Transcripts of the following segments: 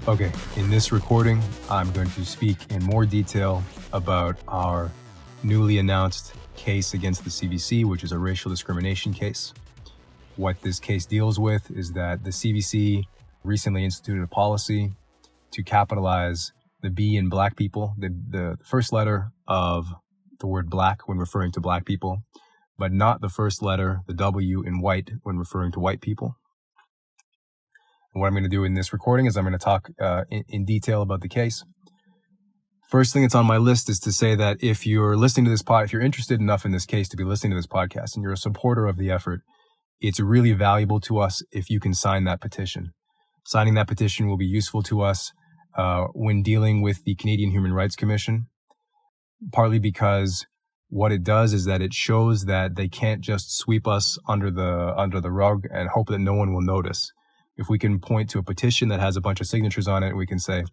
Okay, in this recording, I'm going to speak in more detail about our newly announced case against the CBC, which is a racial discrimination case. What this case deals with is that the CBC recently instituted a policy to capitalize the B in black people, the first letter of the word black when referring to black people, but not the first letter, the W in white, when referring to white people. And what I'm going to do in this recording is I'm going to talk in detail about the case. First thing that's on my list is to say that if you're listening to this if you're interested enough in this case to be listening to this podcast and you're a supporter of the effort, it's really valuable to us if you can sign that petition. Signing that petition will be useful to us when dealing with the Canadian Human Rights Commission, partly because what it does is that it shows that they can't just sweep us under the rug and hope that no one will notice. If we can point to a petition that has a bunch of signatures on it, we can say,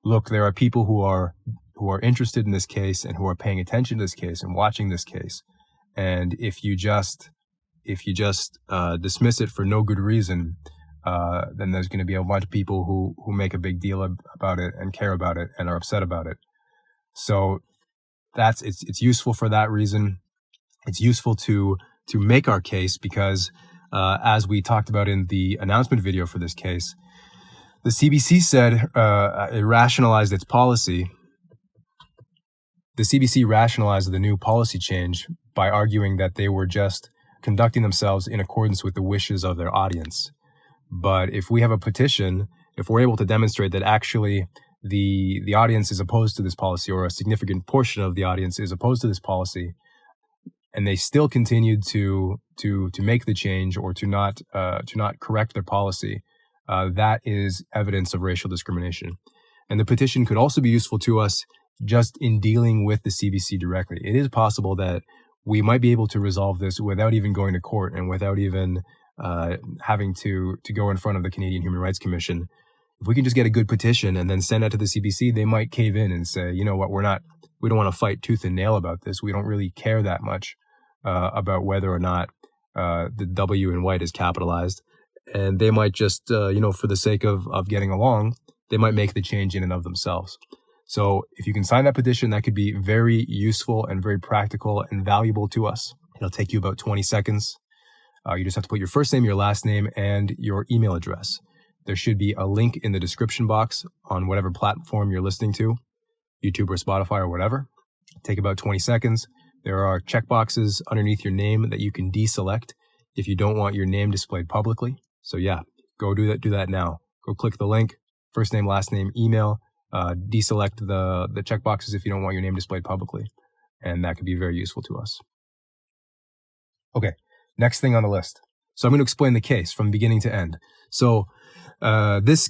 look, there are people who are interested in this case and who are paying attention to this case and watching this case. And if you just dismiss it for no good reason, then there's going to be a bunch of people who make a big deal about it and care about it and are upset about it. So it's useful for that reason. It's useful to make our case because as we talked about in the announcement video for this case, the CBC said it rationalized its policy. The CBC rationalized the new policy change by arguing that they were just conducting themselves in accordance with the wishes of their audience. But if we have a petition, if we're able to demonstrate that actually the audience is opposed to this policy, or a significant portion of the audience is opposed to this policy, and they still continued to make the change or to not correct their policy, that is evidence of racial discrimination. And the petition could also be useful to us just in dealing with the CBC directly. It is possible that we might be able to resolve this without even going to court and without even having to go in front of the Canadian Human Rights Commission. If we can just get a good petition and then send that to the CBC, they might cave in and say, you know what, we don't want to fight tooth and nail about this. We don't really care that much about whether or not the W in white is capitalized. And they might just, for the sake of getting along, they might make the change in and of themselves. So if you can sign that petition, that could be very useful and very practical and valuable to us. It'll take you about 20 seconds. You just have to put your first name, your last name, and your email address. There should be a link in the description box on whatever platform you're listening to, YouTube or Spotify or whatever. Take about 20 seconds. There are checkboxes underneath your name that you can deselect if you don't want your name displayed publicly. So yeah, go do that now. Go click the link, first name, last name, email, deselect the checkboxes if you don't want your name displayed publicly. And that could be very useful to us. Okay, next thing on the list. So I'm going to explain the case from beginning to end. So this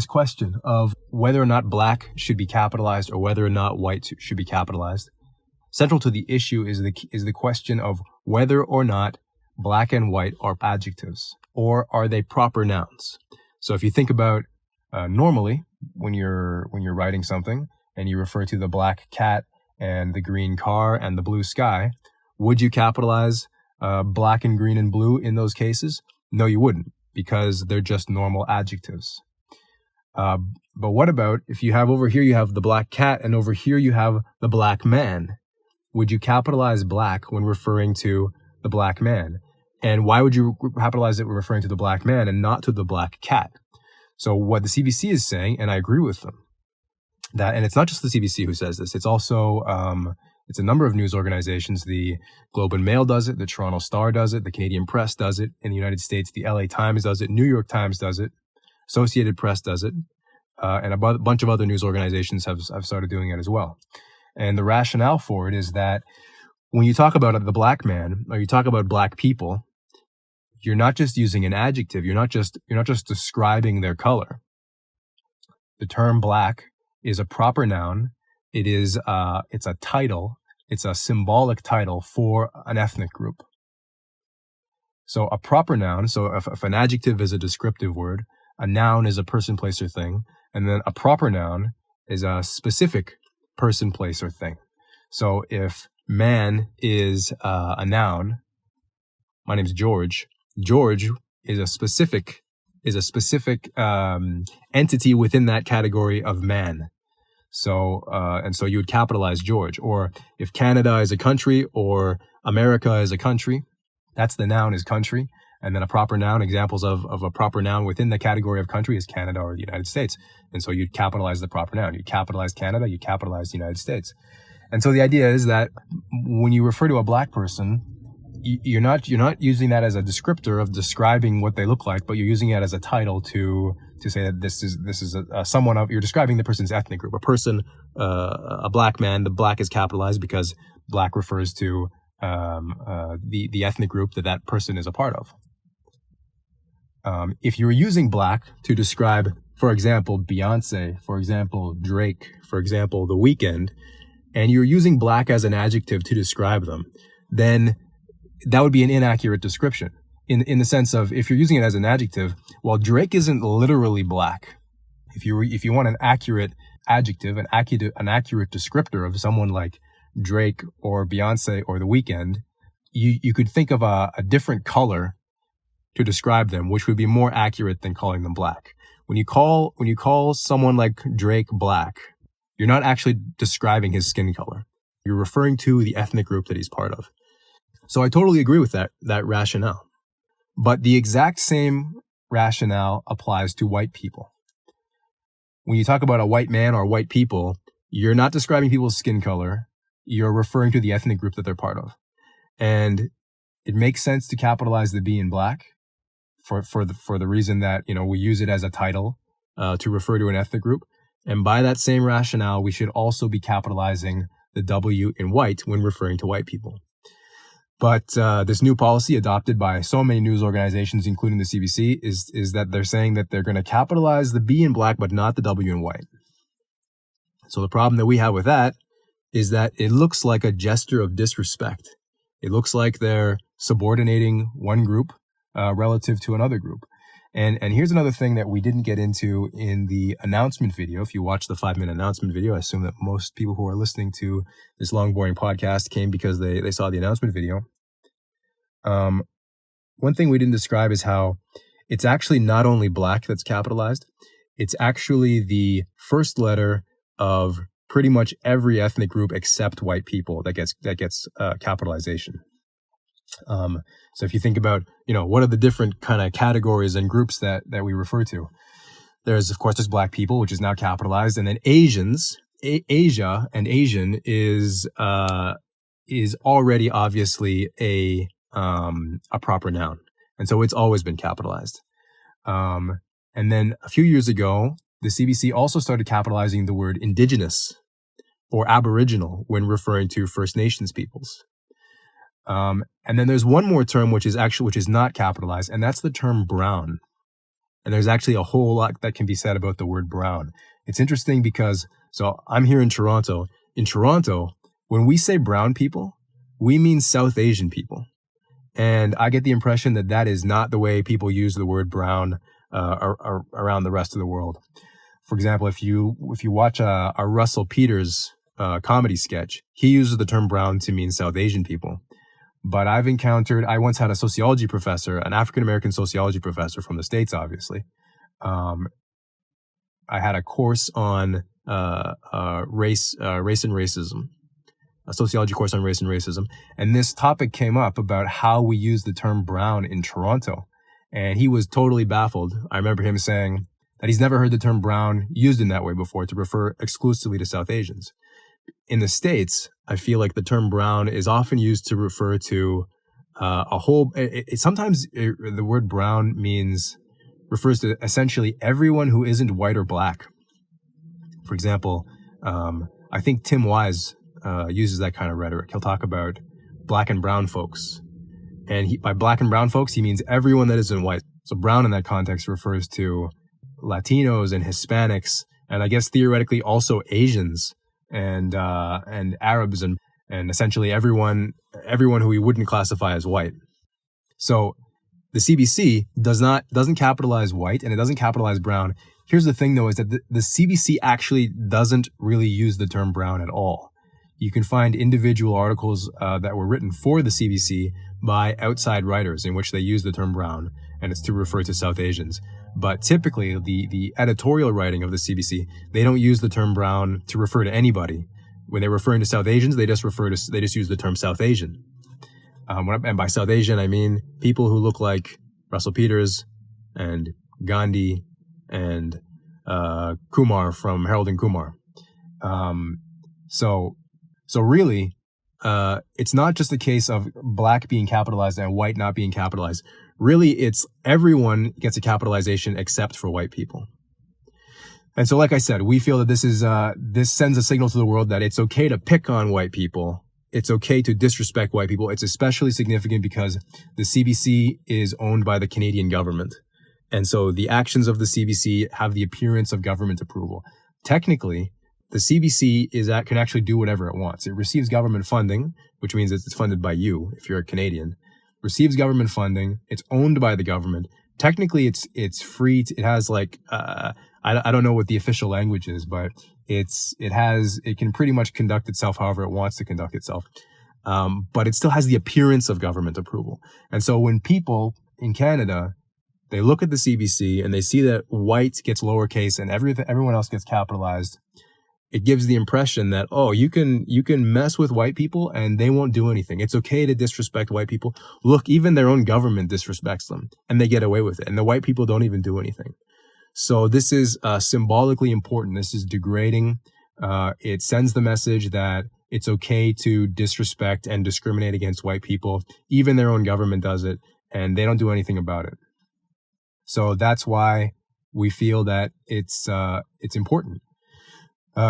question of whether or not black should be capitalized or whether or not white should be capitalized, central to the issue is the question of whether or not black and white are adjectives, or are they proper nouns? So if you think about normally when you're writing something and you refer to the black cat and the green car and the blue sky, would you capitalize black and green and blue in those cases? No, you wouldn't, because they're just normal adjectives. But what about if you have over here you have the black cat and over here you have the black man? Would you capitalize black when referring to the black man? And why would you capitalize it when referring to the black man and not to the black cat? So what the CBC is saying, and I agree with them, and it's not just the CBC who says this, it's also it's a number of news organizations. The Globe and Mail does it, the Toronto Star does it, the Canadian Press does it, in the United States the LA Times does it, New York Times does it, Associated Press does it, and a bunch of other news organizations have started doing it as well. And the rationale for it is that when you talk about the black man or you talk about black people, you're not just using an adjective. You're not just describing their color. The term black is a proper noun. It's a title. It's a symbolic title for an ethnic group. So a proper noun. So if an adjective is a descriptive word, a noun is a person, place, or thing, and then a proper noun is a specific person, place, or thing. So if man is a noun, my name's George. George is a specific entity within that category of man. So so you would capitalize George. Or if Canada is a country or America is a country, that's the noun is country. And then a proper noun, examples of a proper noun within the category of country is Canada or the United States. And so you'd capitalize the proper noun. You capitalize Canada, you capitalize the United States. And so the idea is that when you refer to a black person, you're not using that as a descriptor of describing what they look like, but you're using it as a title to say that this is someone of, you're describing the person's ethnic group. A person, a black man, the black is capitalized because black refers to the ethnic group that person is a part of. If you were using black to describe, for example, Beyonce, for example, Drake, for example, The Weeknd, and you're using black as an adjective to describe them, then that would be an inaccurate description. In the sense of, if you're using it as an adjective, well, Drake isn't literally black. If you want an accurate adjective, an accurate descriptor of someone like Drake or Beyonce or The Weeknd, you could think of a different color to describe them, which would be more accurate than calling them black. When you call someone like Drake black, you're not actually describing his skin color. You're referring to the ethnic group that he's part of. So I totally agree with that rationale. But the exact same rationale applies to white people. When you talk about a white man or white people, you're not describing people's skin color. You're referring to the ethnic group that they're part of. And it makes sense to capitalize the B in black for the reason that, we use it as a title to refer to an ethnic group. And by that same rationale, we should also be capitalizing the W in white when referring to white people. But this new policy adopted by so many news organizations, including the CBC, is that they're saying that they're going to capitalize the B in black, but not the W in white. So the problem that we have with that is that it looks like a gesture of disrespect. It looks like they're subordinating one group relative to another group. And here's another thing that we didn't get into in the announcement video. If you watch the 5-minute announcement video, I assume that most people who are listening to this long, boring podcast came because they saw the announcement video. One thing we didn't describe is how it's actually not only black that's capitalized, it's actually the first letter of pretty much every ethnic group except white people that gets capitalization. So if you think about, what are the different kind of categories and groups that we refer to? There's black people, which is now capitalized, and then Asians. Asia and Asian is already obviously a proper noun, and so it's always been capitalized. And then a few years ago, the CBC also started capitalizing the word indigenous or aboriginal when referring to First Nations peoples. And then there's one more term which is not capitalized, and that's the term brown. And there's actually a whole lot that can be said about the word brown. It's interesting because, so I'm here in Toronto. In Toronto, when we say brown people, we mean South Asian people. And I get the impression that that is not the way people use the word brown around the rest of the world. For example, if you watch a Russell Peters comedy sketch, he uses the term brown to mean South Asian people. But I once had a sociology professor, an African-American sociology professor from the States, obviously. I had a course on race and racism, a sociology course on race and racism. And this topic came up about how we use the term brown in Toronto. And he was totally baffled. I remember him saying that he's never heard the term brown used in that way before, to refer exclusively to South Asians. In the States, I feel like the term brown is often used to refer to sometimes the word brown refers to essentially everyone who isn't white or black. For example, I think Tim Wise uses that kind of rhetoric. He'll talk about black and brown folks. And by black and brown folks, he means everyone that isn't white. So brown in that context refers to Latinos and Hispanics, and I guess theoretically also Asians and Arabs and essentially everyone who we wouldn't classify as white. So the CBC doesn't capitalize white and it doesn't capitalize brown. Here's the thing though, is that the CBC actually doesn't really use the term brown at all. you can find individual articles that were written for the CBC by outside writers in which they use the term brown, and it's to refer to South Asians. But typically, the editorial writing of the CBC, they don't use the term brown to refer to anybody. When they're referring to South Asians, they just use the term South Asian. And by South Asian, I mean people who look like Russell Peters and Gandhi and Kumar from Harold and Kumar. So really, it's not just a case of black being capitalized and white not being capitalized. Really, it's everyone gets a capitalization except for white people. And so, like I said, we feel that this sends a signal to the world that it's okay to pick on white people. It's okay to disrespect white people. It's especially significant because the CBC is owned by the Canadian government. And so the actions of the CBC have the appearance of government approval. Technically, the CBC can actually do whatever it wants. It receives government funding, which means it's funded by you if you're a Canadian. Receives government funding. It's owned by the government. Technically, it's free. It has like I don't know what the official language is, but it can pretty much conduct itself however it wants to conduct itself. But it still has the appearance of government approval. And so when people in Canada, they look at the CBC and they see that white gets lowercase and everyone else gets capitalized, it gives the impression that, oh, you can mess with white people and they won't do anything. It's okay to disrespect white people. Look, even their own government disrespects them and they get away with it. And the white people don't even do anything. So this is symbolically important. This is degrading. It sends the message that it's okay to disrespect and discriminate against white people. Even their own government does it and they don't do anything about it. So that's why we feel that it's important.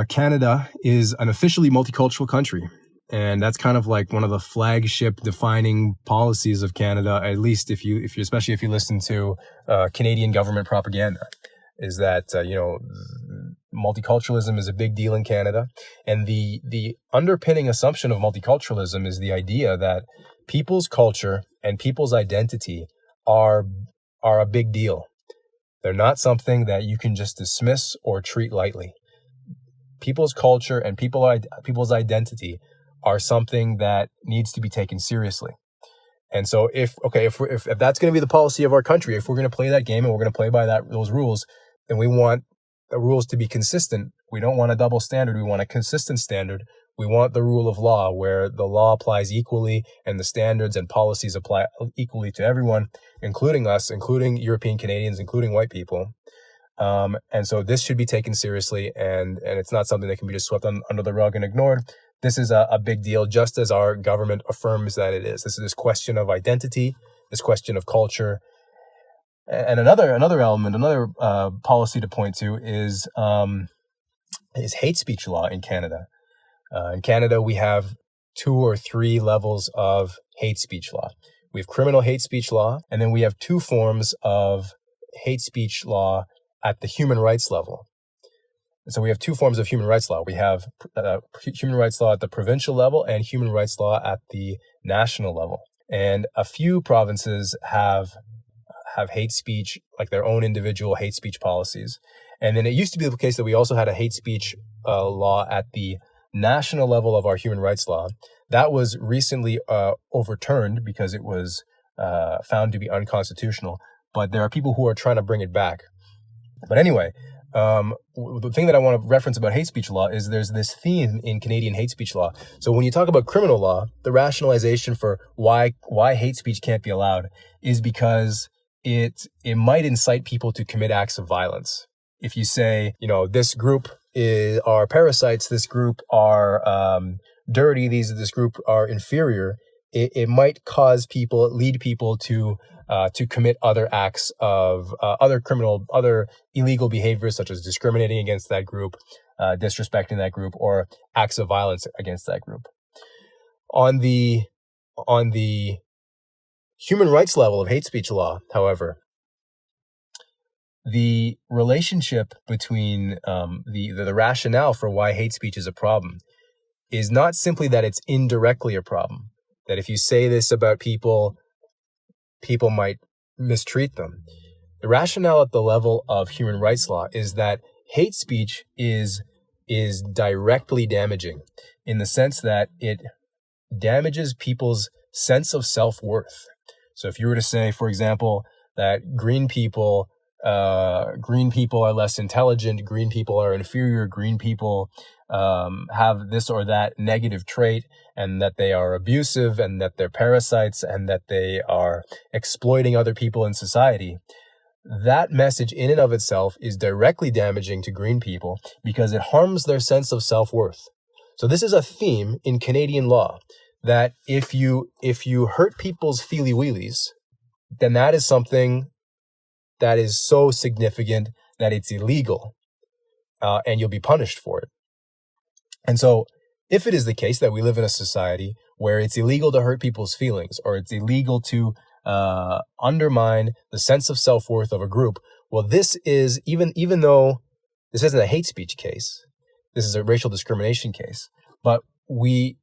Canada is an officially multicultural country, and that's kind of like one of the flagship defining policies of Canada. At least especially if you listen to Canadian government propaganda, is that multiculturalism is a big deal in Canada, and the underpinning assumption of multiculturalism is the idea that people's culture and people's identity are a big deal. They're not something that you can just dismiss or treat lightly. People's culture and people's identity are something that needs to be taken seriously. And so if that's going to be the policy of our country, if we're going to play that game and we're going to play by those rules, then we want the rules to be consistent. We don't want a double standard. We want a consistent standard. We want the rule of law where the law applies equally and the standards and policies apply equally to everyone, including us, including European Canadians, including white people. And so this should be taken seriously, and it's not something that can be just swept under the rug and ignored. This is a big deal, just as our government affirms that it is. This is this question of identity, this question of culture. And another element, another policy to point to is hate speech law in Canada. In Canada, we have 2 or 3 levels of hate speech law. We have criminal hate speech law, and then we have 2 forms of hate speech law at the human rights level. So we have 2 forms of human rights law. We have human rights law at the provincial level and human rights law at the national level. And a few provinces have hate speech, like their own individual hate speech policies. And then it used to be the case that we also had a hate speech law at the national level of our human rights law. That was recently overturned because it was found to be unconstitutional. But there are people who are trying to bring it back. But anyway, the thing that I want to reference about hate speech law is there's this theme in Canadian hate speech law. So when you talk about criminal law, the rationalization for why hate speech can't be allowed is because it might incite people to commit acts of violence. If you say, this group are parasites, this group are dirty, this group are inferior, it might lead people to commit other acts of other illegal behaviors, such as discriminating against that group, disrespecting that group, or acts of violence against that group. On the human rights level of hate speech law, however, the relationship between the rationale for why hate speech is a problem is not simply that it's indirectly a problem, that if you say this about people might mistreat them. The rationale at the level of human rights law is that hate speech is directly damaging. in the sense that it damages people's sense of self-worth. So if you were to say, for example, that green people are less intelligent, green people are inferior, green people have this or that negative trait, and that they are abusive, and that they're parasites, and that they are exploiting other people in society, that message in and of itself is directly damaging to green people because it harms their sense of self-worth. So this is a theme in Canadian law, that if you hurt people's feely-wheelies, then that is something that is so significant that it's illegal, and you'll be punished for it. And so if it is the case that we live in a society where it's illegal to hurt people's feelings, or it's illegal to undermine the sense of self-worth of a group, well, this is, even though this isn't a hate speech case, this is a racial discrimination case, but we're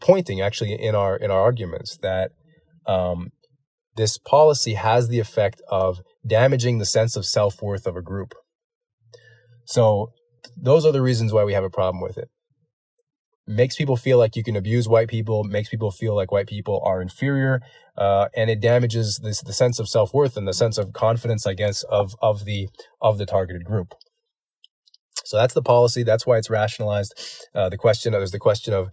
pointing actually in our arguments that this policy has the effect of damaging the sense of self-worth of a group. So those are the reasons why we have a problem with it. Makes people feel like you can abuse white people, makes people feel like white people are inferior, and it damages the sense of self-worth and the sense of confidence, I guess, of the targeted group. So that's the policy. That's why it's rationalized. There's the question of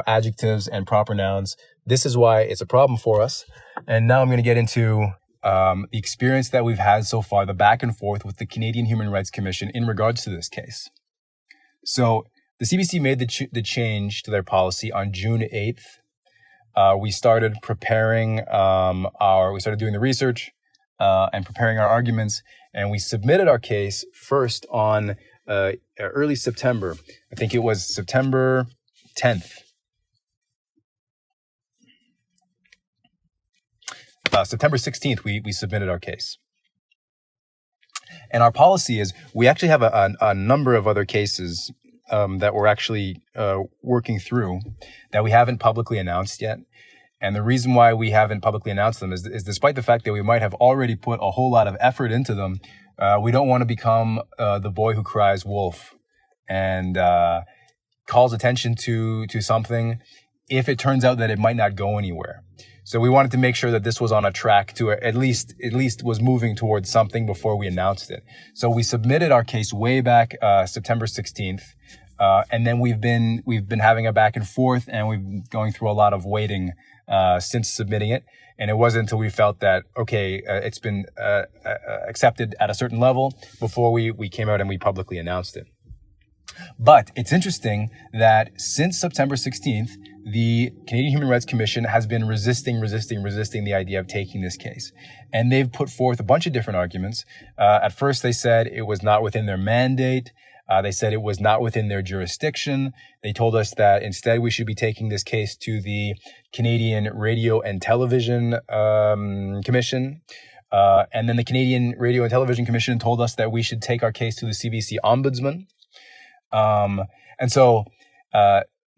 adjectives and proper nouns. This is why it's a problem for us. And now I'm going to get into the experience that we've had so far, the back and forth with the Canadian Human Rights Commission in regards to this case. So the CBC made the change to their policy on June 8th. We started preparing we started doing the research and preparing our arguments, and we submitted our case first on early September. I think it was September 10th. September 16th, we submitted our case. And our policy is, we actually have a number of other cases that we're actually working through that we haven't publicly announced yet. And the reason why we haven't publicly announced them is despite the fact that we might have already put a whole lot of effort into them, we don't want to become the boy who cries wolf and calls attention to something if it turns out that it might not go anywhere. So we wanted to make sure that this was on a track to at least was moving towards something before we announced it. So we submitted our case way back September 16th, and then we've been having a back and forth, and we've been going through a lot of waiting since submitting it. And it wasn't until we felt that, okay, it's been accepted at a certain level before we came out and we publicly announced it. But it's interesting that since September 16th, the Canadian Human Rights Commission has been resisting the idea of taking this case. And they've put forth a bunch of different arguments. At first, they said it was not within their mandate. They said it was not within their jurisdiction. They told us that instead we should be taking this case to the Canadian Radio and Television Commission. And then the Canadian Radio and Television Commission told us that we should take our case to the CBC Ombudsman. And so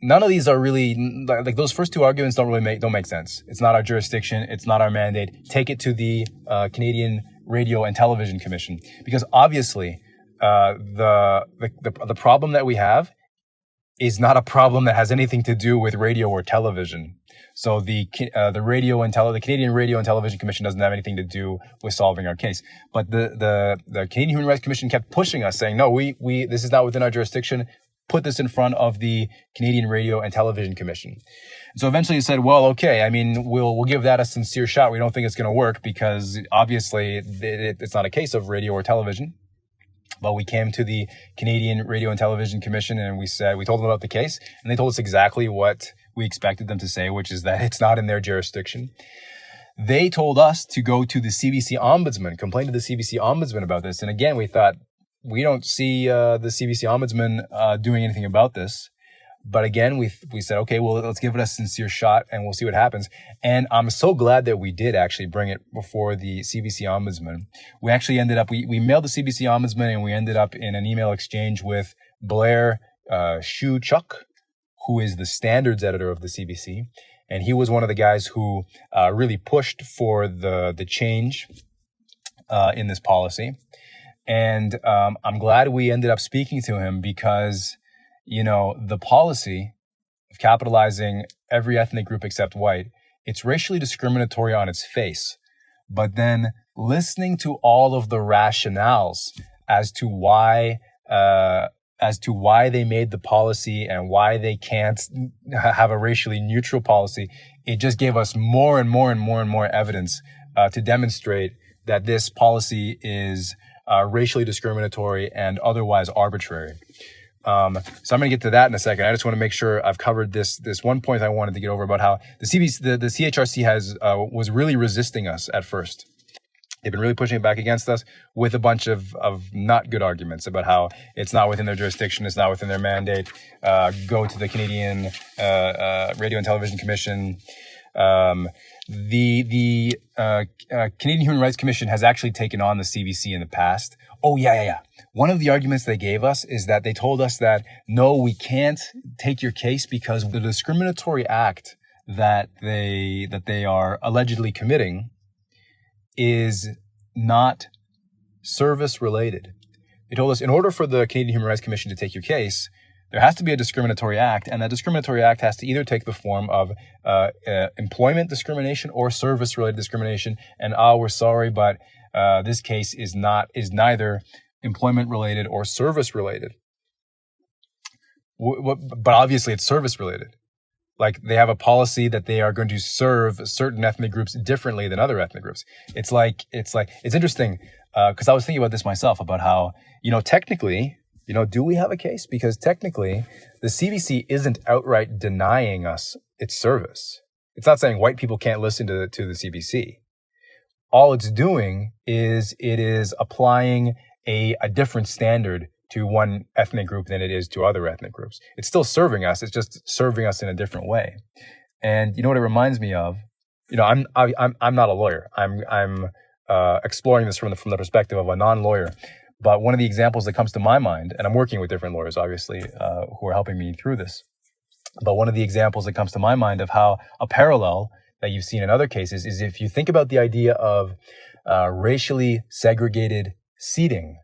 none of these are really, like, those first two arguments don't make sense. It's not our jurisdiction. It's not our mandate. Take it to the Canadian Radio and Television Commission, because obviously the problem that we have is not a problem that has anything to do with radio or television. So the Canadian Radio and Television Commission doesn't have anything to do with solving our case. But the Canadian Human Rights Commission kept pushing us, saying, no, we this is not within our jurisdiction. Put this in front of the Canadian Radio and Television Commission. So eventually he said, well, okay, I mean, we'll give that a sincere shot. We don't think it's going to work because obviously it's not a case of radio or television. But we came to the Canadian Radio and Television Commission and we told them about the case, and they told us exactly what we expected them to say, which is that it's not in their jurisdiction. They told us to go to the CBC Ombudsman, complain to the CBC Ombudsman about this. And again, we thought, we don't see the CBC Ombudsman doing anything about this. But again, we said, okay, well, let's give it a sincere shot and we'll see what happens. And I'm so glad that we did actually bring it before the CBC Ombudsman. We actually ended up, we mailed the CBC Ombudsman, and we ended up in an email exchange with Blair Shuchuk, who is the standards editor of the CBC. And he was one of the guys who really pushed for the change in this policy. And I'm glad we ended up speaking to him because, you know, the policy of capitalizing every ethnic group except white, it's racially discriminatory on its face. But then listening to all of the rationales as to why they made the policy and why they can't have a racially neutral policy, it just gave us more and more and more and more evidence to demonstrate that this policy is racially discriminatory and otherwise arbitrary. So I'm going to get to that in a second. I just want to make sure I've covered this one point I wanted to get over about how the CBC, the CHRC was really resisting us at first. They've been really pushing it back against us with a bunch of not good arguments about how it's not within their jurisdiction, it's not within their mandate. Go to the Canadian Radio and Television Commission. The Canadian Human Rights Commission has actually taken on the CBC in the past. Oh, yeah. One of the arguments they gave us is that they told us that, no, we can't take your case because the discriminatory act that they are allegedly committing is not service related. They told us in order for the Canadian Human Rights Commission to take your case, there has to be a discriminatory act, and that discriminatory act has to either take the form of employment discrimination or service-related discrimination. And we're sorry, but this case is neither employment-related or service-related. But obviously, it's service-related. Like, they have a policy that they are going to serve certain ethnic groups differently than other ethnic groups. It's interesting because I was thinking about this myself about how, technically, do we have a case? Because technically, the CBC isn't outright denying us its service. It's not saying white people can't listen to the CBC. All it's doing is it is applying a different standard to one ethnic group than it is to other ethnic groups. It's still serving us. It's just serving us in a different way. And you know what it reminds me of? I'm not a lawyer. I'm exploring this from the perspective of a non-lawyer. But one of the examples that comes to my mind, and I'm working with different lawyers, obviously, who are helping me through this. But one of the examples that comes to my mind of how a parallel that you've seen in other cases is if you think about the idea of racially segregated seating,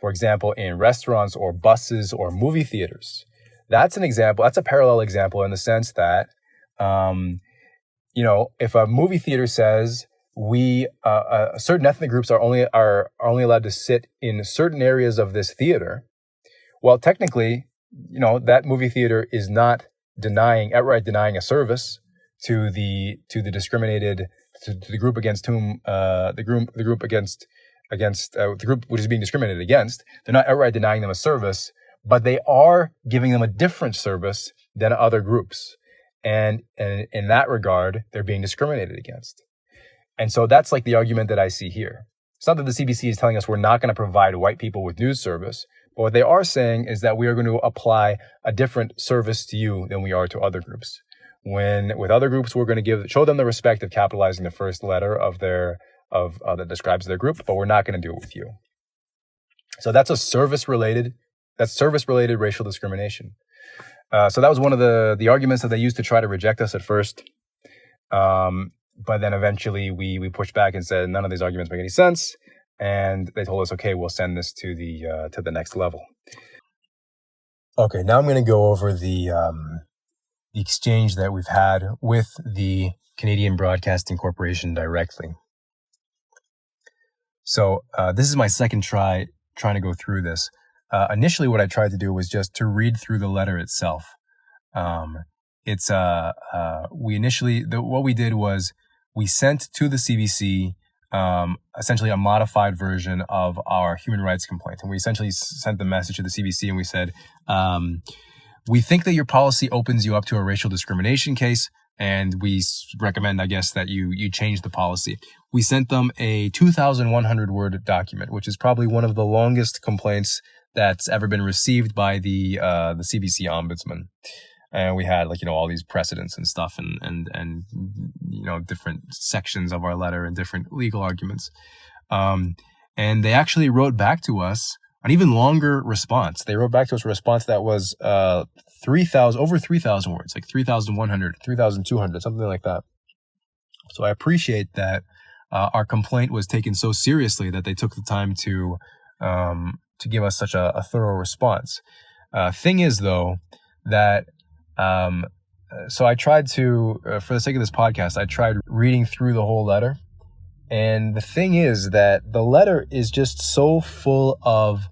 for example, in restaurants or buses or movie theaters. That's an example. That's a parallel example in the sense that, if a movie theater says certain ethnic groups are only allowed to sit in certain areas of this theater, well, technically, that movie theater is not outright denying a service to the discriminated to the group against whom the group which is being discriminated against. They're not outright denying them a service, but they are giving them a different service than other groups, and in that regard, they're being discriminated against. And so that's like the argument that I see here. It's not that the CBC is telling us we're not going to provide white people with news service, but what they are saying is that we are going to apply a different service to you than we are to other groups. When with other groups, we're going to show them the respect of capitalizing the first letter of that describes their group, but we're not going to do it with you. So that's service-related racial discrimination. So that was one of the arguments that they used to try to reject us at first. But then eventually we pushed back and said none of these arguments make any sense, and they told us, okay, we'll send this to the next level. Okay, now I'm going to go over the exchange that we've had with the Canadian Broadcasting Corporation directly. So this is my second trying to go through this. Initially, what I tried to do was just to read through the letter itself. What we did was we sent to the CBC essentially a modified version of our human rights complaint. And we essentially sent the message to the CBC and we said, we think that your policy opens you up to a racial discrimination case, and we recommend, I guess, that you change the policy. We sent them a 2,100 word document, which is probably one of the longest complaints that's ever been received by the CBC ombudsman. And we had all these precedents and stuff and different sections of our letter and different legal arguments. And they actually wrote back to us an even longer response. They wrote back to us a response that was over 3,000 words, like 3,100, 3,200, something like that. So I appreciate that our complaint was taken so seriously that they took the time to give us such a thorough response. Thing is, though, that So I tried to, for the sake of this podcast, I tried reading through the whole letter. And the thing is that the letter is just so full of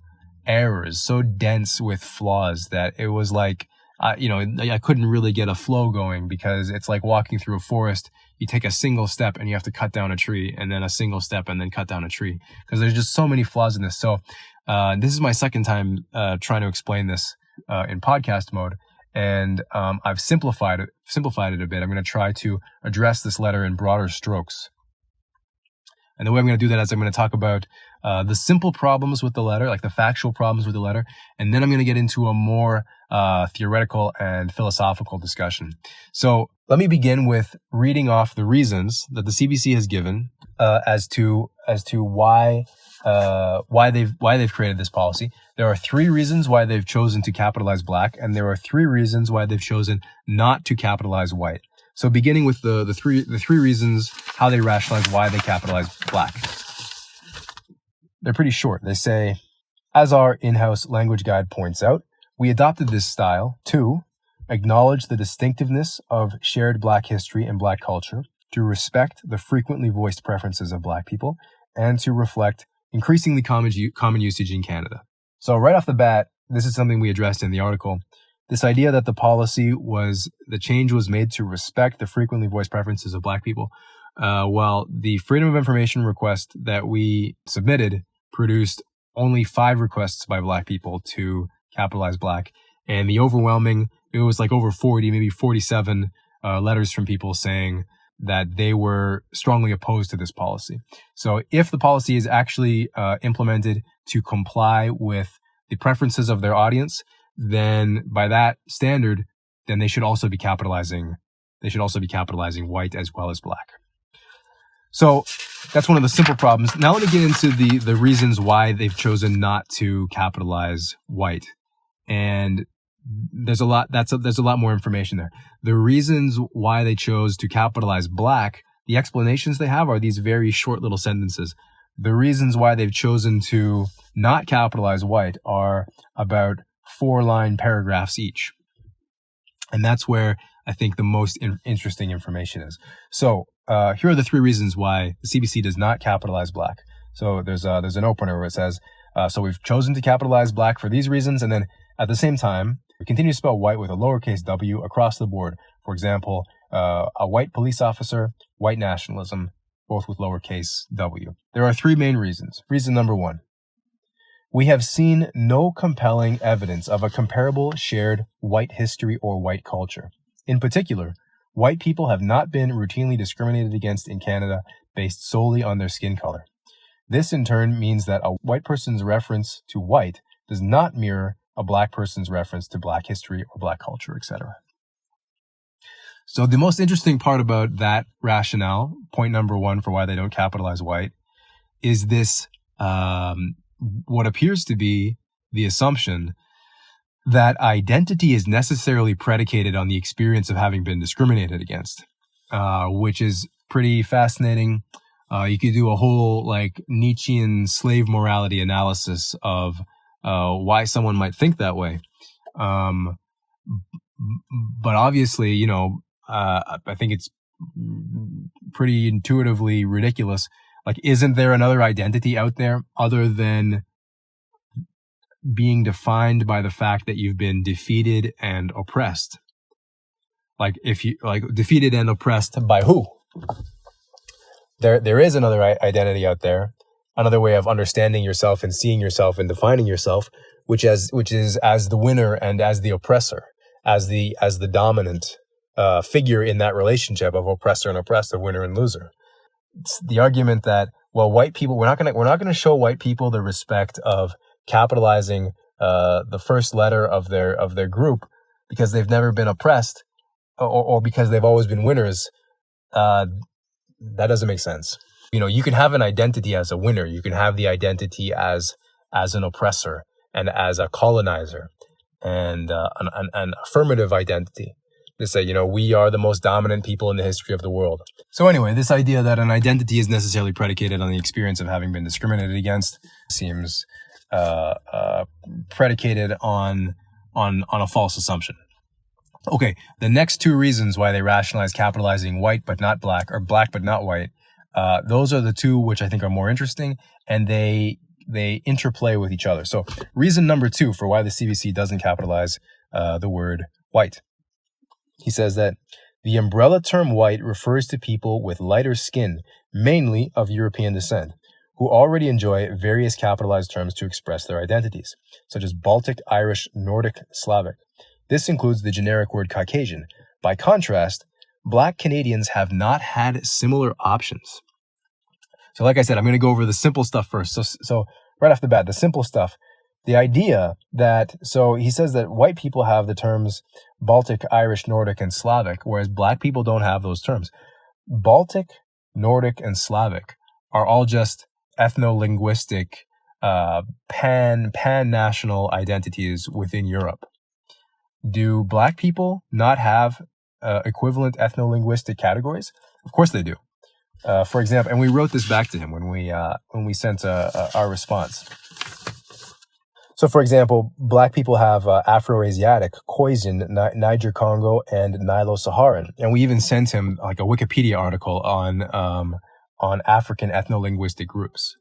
errors, so dense with flaws that it was like, I couldn't really get a flow going, because it's like walking through a forest. You take a single step and you have to cut down a tree, and then a single step and then cut down a tree, because there's just so many flaws in this. So this is my second time trying to explain this in podcast mode. And I've simplified it a bit. I'm going to try to address this letter in broader strokes. And the way I'm going to do that is I'm going to talk about the simple problems with the letter, like the factual problems with the letter. And then I'm going to get into a more theoretical and philosophical discussion. So let me begin with reading off the reasons that the CBC has given as to why they've created this policy. There are 3 reasons why they've chosen to capitalize black, and there are 3 reasons why they've chosen not to capitalize white. So beginning with the three reasons how they rationalize why they capitalize black. They're pretty short. They say, as our in-house language guide points out, we adopted this style to acknowledge the distinctiveness of shared black history and black culture, to respect the frequently voiced preferences of black people, and to reflect increasingly common usage in Canada. So right off the bat, this is something we addressed in the article. This idea that the change was made to respect the frequently voiced preferences of black people. While the Freedom of Information request that we submitted produced only 5 requests by black people to capitalize black. And the overwhelming, it was like over 40, maybe 47 letters from people saying that they were strongly opposed to this policy. So if the policy is actually implemented to comply with the preferences of their audience, then by that standard, then they should also be capitalizing white as well as black. So that's one of the simple problems. Now let me get into the reasons why they've chosen not to capitalize white. And there's a lot more information there. The reasons why they chose to capitalize black, the explanations they have are these very short little sentences. The reasons why they've chosen to not capitalize white are about 4-line paragraphs each. And that's where I think the most interesting information is. So here are the 3 reasons why the CBC does not capitalize black. So there's an opener where it says, so we've chosen to capitalize black for these reasons, and then at the same time, we continue to spell white with a lowercase w across the board. For example, a white police officer, white nationalism, both with lowercase w. There are 3 main reasons. Reason number 1. We have seen no compelling evidence of a comparable shared white history or white culture. In particular, white people have not been routinely discriminated against in Canada based solely on their skin color. This in turn means that a white person's reference to white does not mirror a black person's reference to black history or black culture, etc. So the most interesting part about that rationale, point number 1 for why they don't capitalize white, is this what appears to be the assumption that identity is necessarily predicated on the experience of having been discriminated against, which is pretty fascinating. You could do a whole Nietzschean slave morality analysis of why someone might think that way. But obviously, I think it's pretty intuitively ridiculous. Isn't there another identity out there other than being defined by the fact that you've been defeated and oppressed? Defeated and oppressed by who? There is another identity out there, another way of understanding yourself and seeing yourself and defining yourself, which is as the winner and as the oppressor, as the dominant figure in that relationship of oppressor and oppressed, of winner and loser. It's the argument that, well, white people, we're not going to show white people the respect of capitalizing the first letter of their group because they've never been oppressed or because they've always been winners. That doesn't make sense. You can have an identity as a winner. You can have the identity as an oppressor and as a colonizer and an affirmative identity. To say, we are the most dominant people in the history of the world. So anyway, this idea that an identity is necessarily predicated on the experience of having been discriminated against seems predicated on a false assumption. Okay, the next two reasons why they rationalize capitalizing white but not black, or black but not white, those are the two which I think are more interesting, and they interplay with each other. So reason number two for why the CBC doesn't capitalize the word white. He says that the umbrella term white refers to people with lighter skin, mainly of European descent, who already enjoy various capitalized terms to express their identities, such as Baltic, Irish, Nordic, Slavic. This includes the generic word Caucasian. By contrast, Black Canadians have not had similar options. So like I said, I'm going to go over the simple stuff first. So right off the bat, the simple stuff. The idea that, so he says that white people have the terms Baltic, Irish, Nordic, and Slavic, whereas black people don't have those terms. Baltic, Nordic, and Slavic are all just ethno-linguistic, pan-national identities within Europe. Do black people not have equivalent ethno-linguistic categories? Of course they do. For example, and we wrote this back to him when we sent our response. So, for example, black people have Afro-Asiatic, Khoisan, Niger-Congo, and Nilo-Saharan, and we even sent him like a Wikipedia article on African ethno-linguistic groups.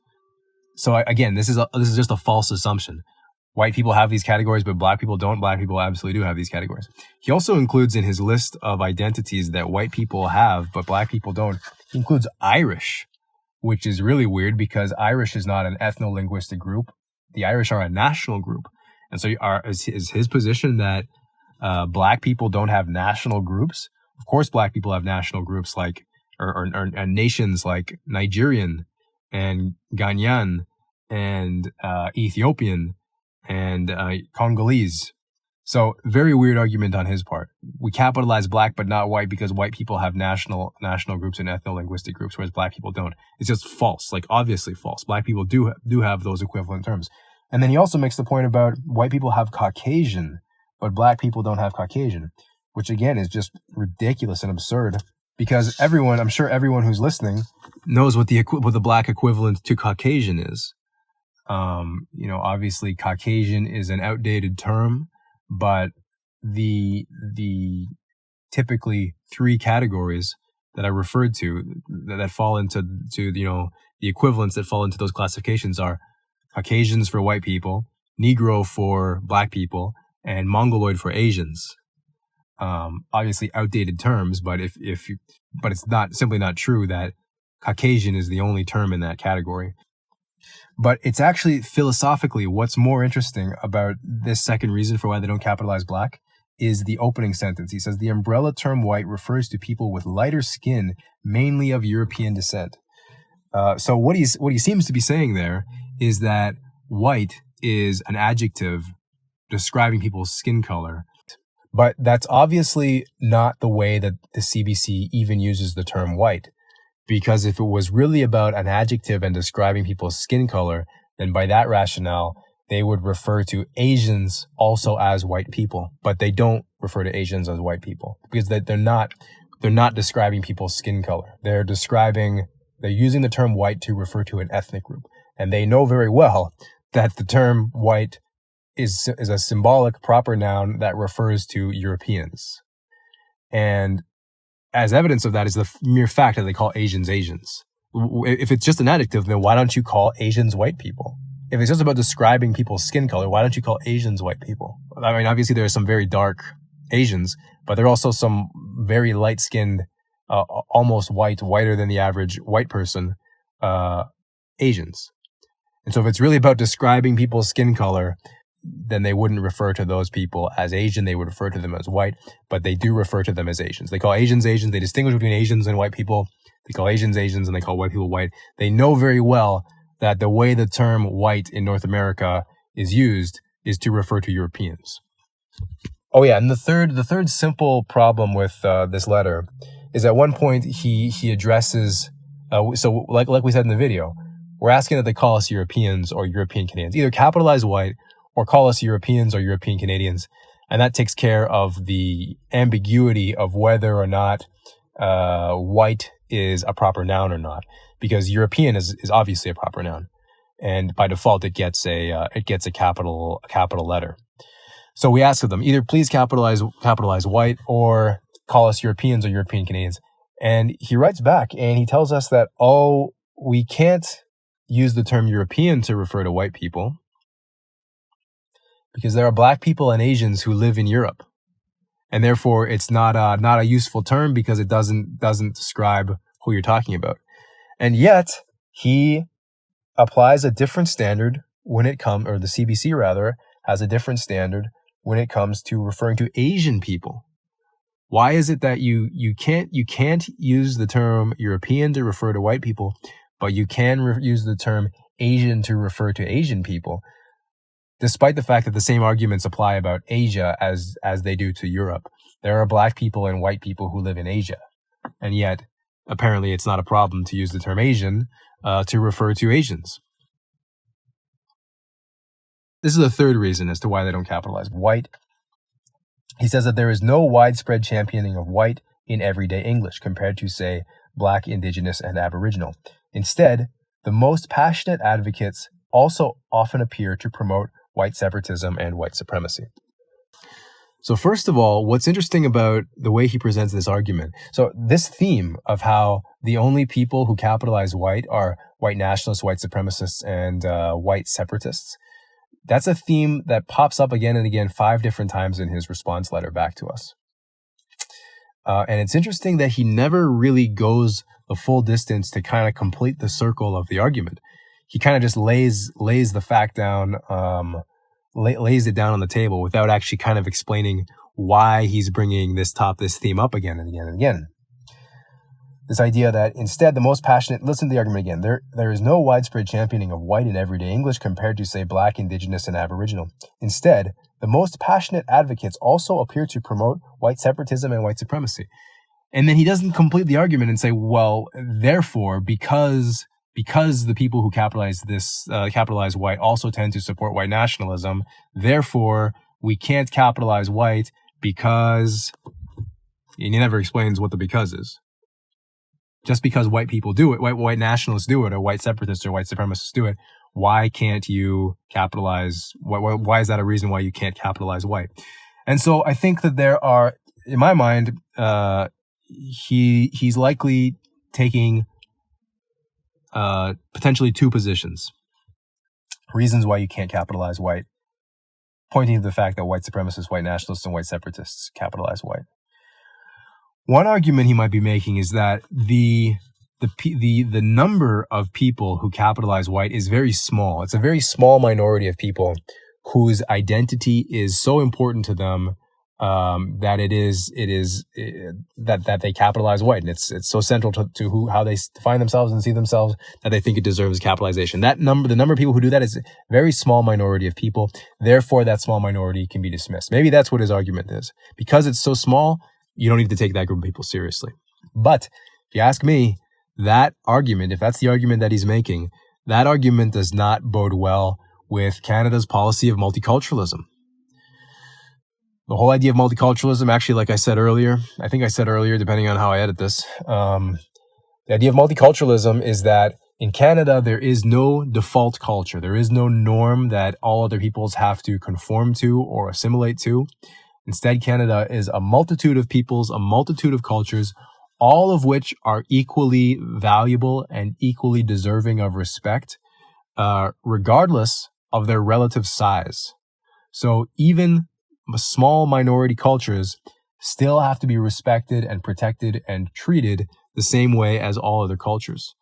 So again, this is just a false assumption. White people have these categories, but black people don't. Black people absolutely do have these categories. He also includes in his list of identities that white people have, but black people don't, he includes Irish, which is really weird because Irish is not an ethno-linguistic group. The Irish are a national group. And so is his position that black people don't have national groups? Of course, black people have national groups like, or nations like Nigerian and Ghanaian and Ethiopian and Congolese. So very weird argument on his part. We capitalize black but not white because white people have national groups and ethno-linguistic groups, whereas black people don't. It's just false, like obviously false. Black people do have those equivalent terms. And then he also makes the point about white people have Caucasian, but black people don't have Caucasian, which again is just ridiculous and absurd because I'm sure everyone who's listening knows what the black equivalent to Caucasian is. Obviously Caucasian is an outdated term, but the typically three categories that I referred to that fall into the equivalents that fall into those classifications are Caucasians for white people, Negro for black people, and Mongoloid for Asians. Obviously outdated terms, but but it's simply not true that Caucasian is the only term in that category. But it's actually philosophically what's more interesting about this second reason for why they don't capitalize black is the opening sentence. He says the umbrella term white refers to people with lighter skin, mainly of European descent. So what he seems to be saying there is that white is an adjective describing people's skin color. But that's obviously not the way that the CBC even uses the term white. Because if it was really about an adjective and describing people's skin color, then by that rationale, they would refer to Asians also as white people. But they don't refer to Asians as white people because they're not describing people's skin color. They're using the term white to refer to an ethnic group. And they know very well that the term white is a symbolic proper noun that refers to Europeans. And as evidence of that is the mere fact that they call Asians Asians. If it's just an adjective, then why don't you call Asians white people? If it's just about describing people's skin color, why don't you call Asians white people? I mean, obviously there are some very dark Asians, but there are also some very light-skinned, almost whiter than the average white person, Asians. And so if it's really about describing people's skin color, then they wouldn't refer to those people as Asian. They would refer to them as white, but they do refer to them as Asians. They call Asians Asians. They distinguish between Asians and white people. They call Asians Asians and they call white people white. They know very well that the way the term white in North America is used is to refer to Europeans. Oh yeah, and the third simple problem with this letter is at one point he addresses, so like we said in the video, we're asking that they call us Europeans or European Canadians, either capitalize white or call us Europeans or European Canadians. And that takes care of the ambiguity of whether or not white is a proper noun or not, because European is obviously a proper noun. And by default, it gets a capital letter. So we ask of them, either please capitalize white or call us Europeans or European Canadians. And he writes back and he tells us that, we can't use the term European to refer to white people because there are black people and Asians who live in Europe. And therefore it's not a useful term because it doesn't describe who you're talking about. And yet he applies a different standard when it comes, or the CBC rather, has a different standard when it comes to referring to Asian people. Why is it that you can't use the term European to refer to white people, but you can use the term Asian to refer to Asian people, despite the fact that the same arguments apply about Asia as they do to Europe? There are black people and white people who live in Asia, and yet apparently it's not a problem to use the term Asian to refer to Asians. This is the third reason as to why they don't capitalize white. He says that there is no widespread championing of white in everyday English compared to, say, Black, Indigenous, and Aboriginal. Instead, the most passionate advocates also often appear to promote white separatism and white supremacy. So first of all, what's interesting about the way he presents this argument, so this theme of how the only people who capitalize white are white nationalists, white supremacists, and white separatists, that's a theme that pops up again and again 5 different times in his response letter back to us. And it's interesting that he never really goes the full distance to kind of complete the circle of the argument. He kind of just lays the fact down, lays it down on the table without actually kind of explaining why he's bringing this theme up again and again and again. This idea that instead the most passionate, listen to the argument again, there is no widespread championing of white in everyday English compared to, say, Black, Indigenous, and Aboriginal. Instead, the most passionate advocates also appear to promote white separatism and white supremacy. And then he doesn't complete the argument and say, well, therefore, because the people who capitalize white also tend to support white nationalism, therefore we can't capitalize white because, and he never explains what the because is. Just because white people do it, white nationalists do it, or white separatists or white supremacists do it, why can't you capitalize? Why is that a reason why you can't capitalize white? And so I think that there are, in my mind, he's likely taking potentially 2 positions. Reasons why you can't capitalize white, pointing to the fact that white supremacists, white nationalists, and white separatists capitalize white. One argument he might be making is that the number of people who capitalize white is very small. It's a very small minority of people whose identity is so important to them that that they capitalize white, and it's so central to how they define themselves and see themselves that they think it deserves capitalization. The number of people who do that is a very small minority of people. Therefore, that small minority can be dismissed. Maybe that's what his argument is. Because it's so small, you don't need to take that group of people seriously. But if you ask me, that argument, if that's the argument that he's making, that argument does not bode well with Canada's policy of multiculturalism. The whole idea of multiculturalism, actually, like I said earlier, depending on how I edit this, the idea of multiculturalism is that in Canada, there is no default culture. There is no norm that all other peoples have to conform to or assimilate to. Instead, Canada is a multitude of peoples, a multitude of cultures, all of which are equally valuable and equally deserving of respect, regardless of their relative size. So even small minority cultures still have to be respected and protected and treated the same way as all other cultures.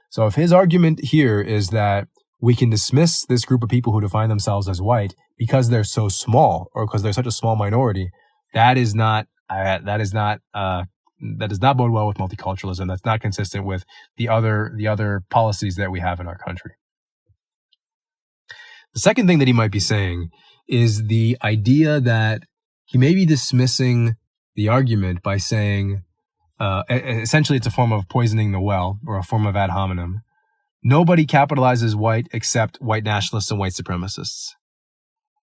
So if his argument here is that we can dismiss this group of people who define themselves as white because they're so small or because they're such a small minority, that does not bode well with multiculturalism. That's not consistent with the other policies that we have in our country. The second thing that he might be saying is the idea that he may be dismissing the argument by saying, essentially it's a form of poisoning the well or a form of ad hominem. Nobody capitalizes white except white nationalists and white supremacists.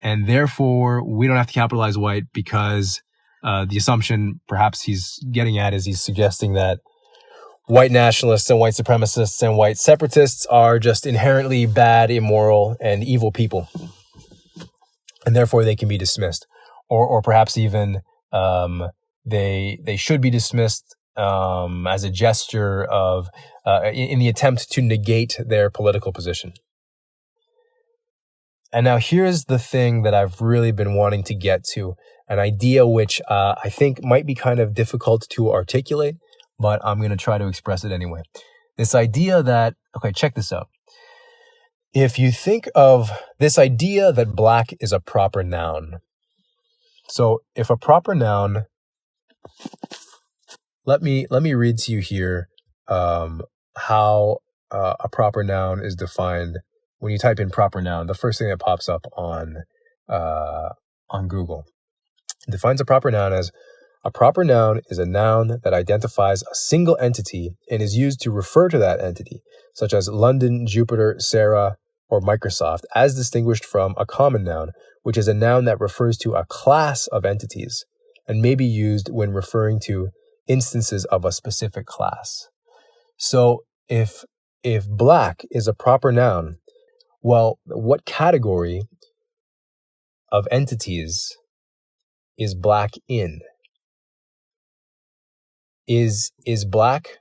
And therefore, we don't have to capitalize white because the assumption perhaps he's getting at is he's suggesting that white nationalists and white supremacists and white separatists are just inherently bad, immoral, and evil people. and therefore they can be dismissed, or perhaps even they should be dismissed as a gesture of in the attempt to negate their political position. And now here's the thing that I've really been wanting to get to, an idea which I think might be kind of difficult to articulate, but I'm going to try to express it anyway. This idea that, okay, check this out. If you think of this idea that black is a proper noun. So if a proper noun, let me read to you here how a proper noun is defined. When you type in proper noun, the first thing that pops up on Google defines a proper noun as: a proper noun is a noun that identifies a single entity and is used to refer to that entity, such as London, Jupiter, Sarah, or Microsoft, as distinguished from a common noun, which is a noun that refers to a class of entities and may be used when referring to instances of a specific class. So if black is a proper noun, well, what category of entities is black in? Is black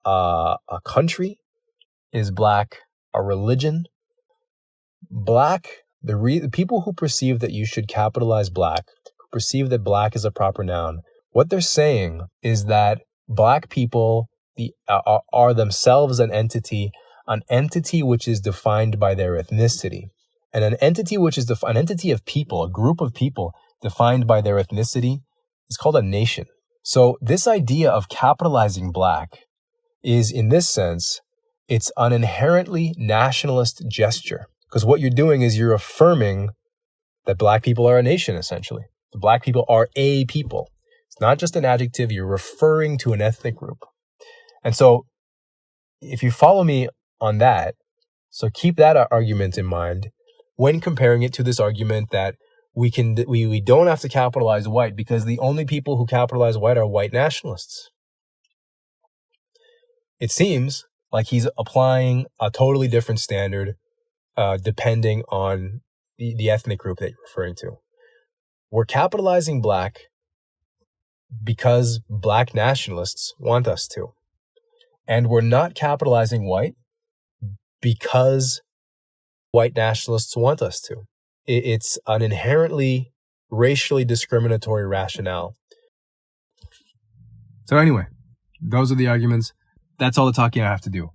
a country? Is black a religion? Black, the people who perceive that you should capitalize black, who perceive that black is a proper noun, what they're saying is that black people are themselves an entity which is defined by their ethnicity. And an entity which is an entity of people, a group of people defined by their ethnicity, is called a nation. So this idea of capitalizing black is, in this sense, it's an inherently nationalist gesture. Because what you're doing is you're affirming that black people are a nation, essentially. The black people are a people. It's not just an adjective, you're referring to an ethnic group. And so if you follow me on that, so keep that argument in mind when comparing it to this argument that we don't have to capitalize white because the only people who capitalize white are white nationalists. It seems like he's applying a totally different standard depending on the ethnic group that you're referring to. We're capitalizing black because black nationalists want us to. And we're not capitalizing white because white nationalists want us to. It's an inherently racially discriminatory rationale. So anyway, those are the arguments. That's all the talking I have to do.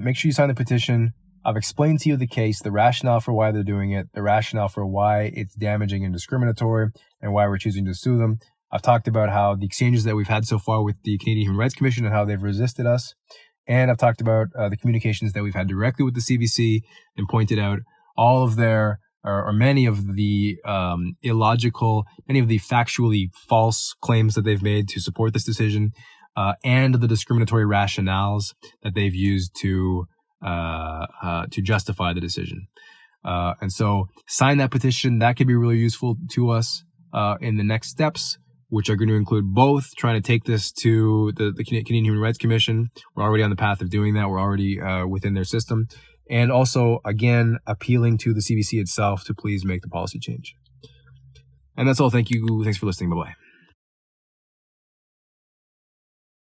Make sure you sign the petition. I've explained to you the case, the rationale for why they're doing it, the rationale for why it's damaging and discriminatory, and why we're choosing to sue them. I've talked about how the exchanges that we've had so far with the Canadian Human Rights Commission and how they've resisted us. And I've talked about the communications that we've had directly with the CBC and pointed out all of their, or many of the illogical, many of the factually false claims that they've made to support this decision, and the discriminatory rationales that they've used to justify the decision. And so sign that petition. That could be really useful to us in the next steps, which are going to include both trying to take this to the Canadian Human Rights Commission. We're already on the path of doing that. We're already within their system. And also, again, appealing to the CBC itself to please make the policy change. And that's all. Thank you. Thanks for listening. Bye-bye.